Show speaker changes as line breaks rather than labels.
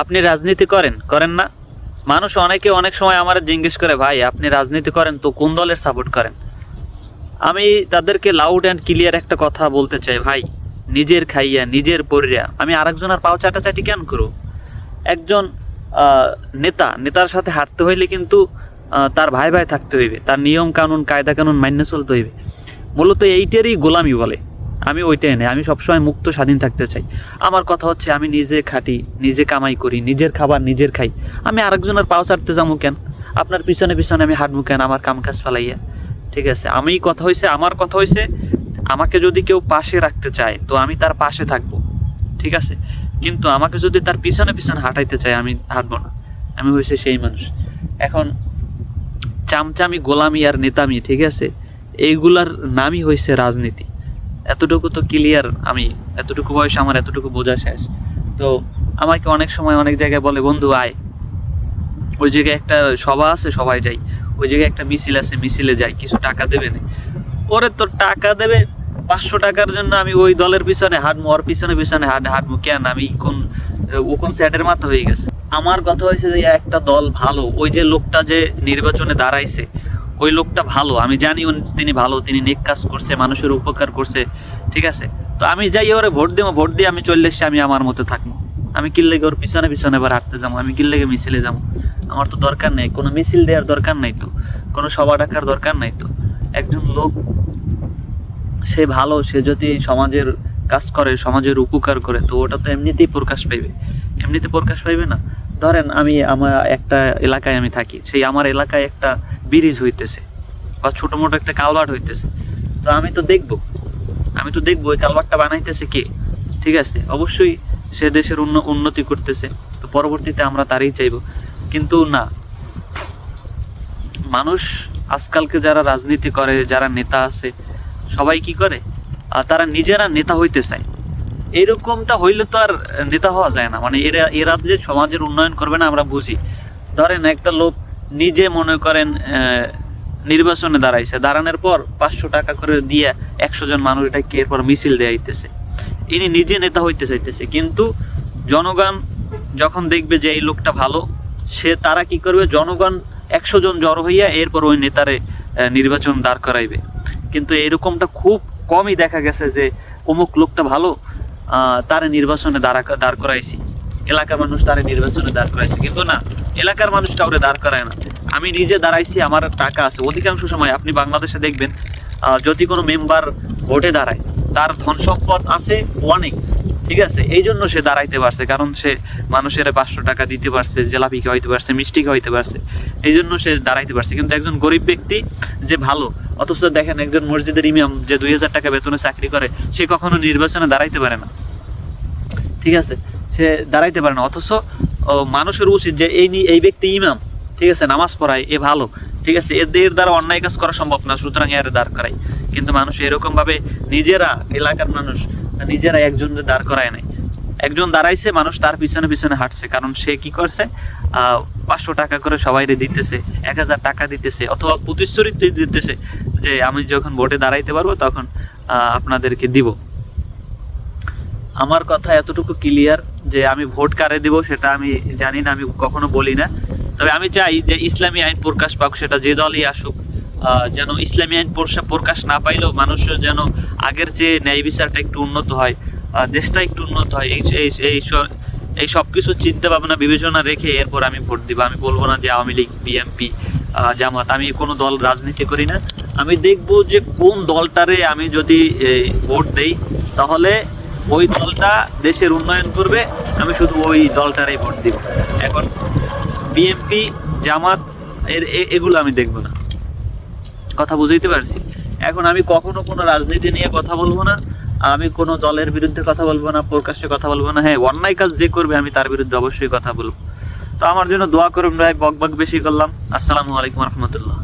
আপনি রাজনীতি করেন না? মানুষ অনেকে অনেক সময় আমার জিজ্ঞেস করে, ভাই আপনি রাজনীতি করেন তো কোন দলের সাপোর্ট করেন? আমি তাদেরকে লাউড অ্যান্ড ক্লিয়ার একটা কথা বলতে চাই, ভাই নিজের খাইয়া নিজের পরিয়া আমি আরেকজনের পাও চাটাচাটি কেন করব? একজন নেতার সাথে হাঁটতে হইলে কিন্তু তার ভাই ভাই থাকতে হইবে, তার নিয়ম কানুন কায়দা কানুন মান্য চলতে হইবে। মূলত এইটারই গোলামি বলে। আমি ওইটাই নেই, আমি সবসময় মুক্ত স্বাধীন থাকতে চাই। আমার কথা হচ্ছে আমি নিজে খাটি, নিজে কামাই করি, নিজের খাবার নিজের খাই। আমি আরেকজনের পাও চাটতে যাবো কেন? আপনার পিছনে পিছনে আমি হাঁটবো কেন আমার কাম কাজ ফেলাইয়া? ঠিক আছে, আমার কথা হয়েছে আমাকে যদি কেউ পাশে রাখতে চায় তো আমি তার পাশে থাকবো, ঠিক আছে। কিন্তু আমাকে যদি তার পিছনে পিছনে হাঁটাইতে চায় আমি হাঁটবো না। আমি হয়েছে সেই মানুষ। এখন চামচামি গোলামি আর নেতামি, ঠিক আছে, এইগুলার নামই হয়েছে রাজনীতি। এতটুকু তো ক্লিয়ার। আমি এতটুকু বয়সে আমার এতটুকু বোঝা শেষ। তো আমাকে অনেক সময় অনেক জায়গায় বলে, বন্ধু আয়, ওই জায়গায় একটা সভা আছে, সবাই যাই। ওই জায়গায় একটা মিছিল আছে, মিছিলে যাই, কিছু টাকা দেবে না। ওরে তোর টাকা দেবে 500 টাকার জন্য আমি ওই দলের পিছনে হাঁটবো, ওর পিছনে পিছনে হাঁটবো কেন? আমি কোন স্যাটের মাথা হয়ে গেছে? আমার কথা হয়েছে যে একটা দল ভালো, ওই যে লোকটা যে নির্বাচনে দাঁড়াইছে ওই লোকটা ভালো, আমি জানি তিনি ভালো, তিনি নেক কাজ করছে, মানুষের উপকার করছে, ঠিক আছে। তো আমি যাই ওরে ভোট দেবো, ভোট দিয়ে আমি চলে এসছি, আমি আমার মতো থাকবো। আমি কিল্লেগে ওর পিছনে পিছনে এবার হাঁটতে যাবো, আমি কিল্লেগে মিছিলে যাবো? আমার তো দরকার নেই, কোনো মিছিল দেওয়ার দরকার নাই তো, কোনো সভা ডাকার দরকার নাই তো। একজন লোক সে ভালো, সে যদি সমাজের কাজ করে, সমাজের উপকার করে, তো ওটা তো এমনিতেই প্রকাশ পাইবে না। ধরেন আমার একটা এলাকায় আমি থাকি, সেই আমার এলাকায় একটা ব্রিজ হইতেছে বা ছোটো মোটো একটা কালভার্ট হইতেছে, তো আমি তো দেখবো ওই কালভার্টটা বানাইতেছে কে, ঠিক আছে। অবশ্যই সে দেশের উন্নতি করতেছে, তো পরবর্তীতে আমরা তারই চাইবো। কিন্তু না, মানুষ আজকালকে যারা রাজনীতি করে, যারা নেতা আছে, সবাই কি করে, তারা নিজেরা নেতা হইতে চায়। এরকমটা হইলে তো আর নেতা হওয়া যায় না। মানে এরা যে সমাজের উন্নয়ন করবে না আমরা বুঝি। ধরেন একটা লোক নিজে মনে করেন নির্বাচনে দাঁড়ানোর পর 500 টাকা করে দিয়ে 100 জন মানুষ এটাকে এরপর মিছিল দেয়া হইতেছে, ইনি নিজে নেতা হইতে চাইতেছে। কিন্তু জনগণ যখন দেখবে যে এই লোকটা ভালো, তারা কি করবে, জনগণ 100 জন জড়ো হইয়া এরপর ওই নেতারে নির্বাচন দাঁড় করাইবে। কিন্তু এরকমটা খুব কমই দেখা গেছে যে অমুক লোকটা ভালো, তারে নির্বাচনে দাঁড় করাইছি, এলাকার মানুষ তারে নির্বাচনে দাঁড় করাইছে। কিন্তু না, এলাকার মানুষ কাউরে দাঁড় করায় না, আমি নিজে দাঁড়াইছি, আমার টাকা আছে। অধিকাংশ সময় আপনি বাংলাদেশে দেখবেন যদি কোনো মেম্বার ভোটে দাঁড়ায়, তার ধন সম্পদ আছে অনেক, ঠিক আছে। এই জন্য সে দাঁড়াইতে পারছে, কারণ সে মানুষের 500 টাকা দিতে পারছে, জেলাপি খাওয়াইতে পারছে, মিষ্টি খাওয়াইতে পারছে, এই জন্য সে দাঁড়াইতে পারছে। কিন্তু একজন গরিব ব্যক্তি যে ভালো, অথচ দেখেন একজন মসজিদের ইমাম যে 2000 টাকা বেতনে চাকরি করে, সে কখনো নির্বাচনে দাঁড়াইতে পারে না, ঠিক আছে, সে দাঁড়াইতে পারে না। অথচ মানুষের উচিত যে এই ব্যক্তি ইমাম, ঠিক আছে, নামাজ পড়ায়, এ ভালো, ঠিক আছে, এদের দ্বারা অন্যায় কাজ করা সম্ভব না, সুতরাং এর দাঁড় করাই। কিন্তু মানুষ এরকম ভাবে নিজেরা, এলাকার মানুষ নিজেরা একজনের দাঁড় করায় নাই। একজন দাঁড়াইছে, মানুষ তার পিছনে পিছনে হাঁটছে, কারণ সে কি করছে, 500 টাকা করে সবাইরে দিতেছে, 1000 টাকা দিতেছে, অথবা প্রতিশ্রুতি দিতেছে যে আমি যখন ভোটে দাঁড়াইতে পারবো তখন আপনাদেরকে দিব। আমার কথা এতটুকু ক্লিয়ার যে আমি ভোট কারে দিব সেটা আমি জানি না, আমি কখনো বলি না। তবে আমি চাই যে ইসলামী আইন প্রকাশ পাক, সেটা যে দলই আসুক, যেন ইসলামী আইন প্রকাশ না পাইলেও মানুষের যেন আগের চেয়ে ন্যায় বিচারটা একটু উন্নত হয়, দেশটা একটু উন্নত হয়। এই সব কিছু চিন্তা ভাবনা বিবেচনা রেখে এরপর আমি ভোট দিব। আমি বলবো না যে আওয়ামী লীগ, বিএনপি, জামাত, আমি কোনো দল রাজনীতি করি না। আমি দেখব যে কোন দলটারে আমি যদি ভোট দেই তাহলে ওই দলটা দেশের উন্নয়ন করবে, আমি শুধু ওই দলটারই ভোট দিব। এখন বিএনপি, জামাত এগুলো আমি দেখব না। কথা বুঝাইতে পারছি? এখন আমি কখনো কোনো রাজনীতি নিয়ে কথা বলবো না, আমি কোনো দলের বিরুদ্ধে কথা বলবো না, প্রকাশ্যে কথা বলবো না। হ্যাঁ, অন্যায় কাজ যে করবে আমি তার বিরুদ্ধে অবশ্যই কথা বলবো। তো আমার জন্য দোয়া করুন ভাই, বক বেশি করলাম। আসসালামু আলাইকুম রহমতুল্লাহ।